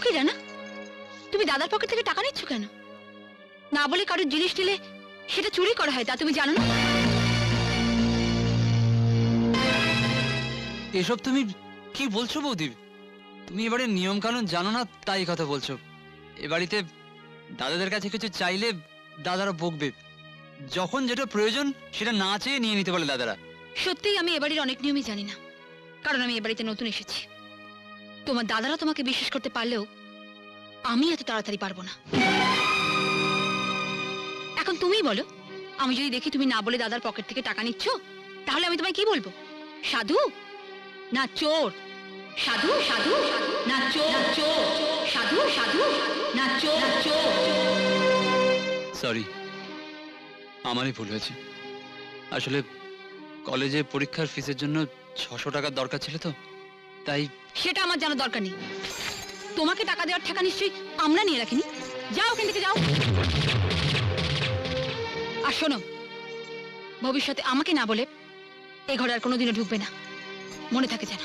ফকিরা না? তুমি দাদার পকেট থেকে টাকা নিচ্ছ কেন? না বলে কারোর জিনিস নিলে সেটা চুরি করা হয়, তা তুমি জানো না? এসব তুমি কি বলছো বৌদি? তুমি এবারে নিয়ম কানুন জানো না তাই কথা বলছো। এ বাড়িতে দাদাদের কাছে কিছু চাইলে দাদারা বকবে। যখন যেটা প্রয়োজন সেটা না চেয়ে নিয়ে নিতে বলে দাদারা। সত্যিই আমি এবাড়ির অনেক নিয়মই জানি না, কারণ আমি এবাড়িতে নতুন এসেছি। তোমার দাদারা তোমাকে বিশ্বাস করতে পারলেও আমি এত তাড়াতাড়ি পারবো না। এখন তুমিই বলো, আমি যদি দেখি তুমি না বলে দাদার পকেট থেকে টাকা নিচ্ছ, তাহলে আমি তোমায় কি বলবো? সাধু না চোর? সাধু সাধু না চোর? চোর সাধু সাধু না চোর? চোর। সরি, আমারই ভুল হয়েছে। আসলে কলেজে পরীক্ষার ফিসের জন্য 600 টাকার দরকার ছিল তো, তাই। সেটা আমার জানার দরকার নেই। তোমাকে টাকা দেওয়ার টাকা নিশ্চয়ই আমরা নিয়ে রাখিনি। যাও ওখান থেকে, যাও। আর শোনো, ভবিষ্যতে আমাকে না বলে এ ঘরে আর কোনোদিনও ঢুকবে না, মনে থাকে যেন।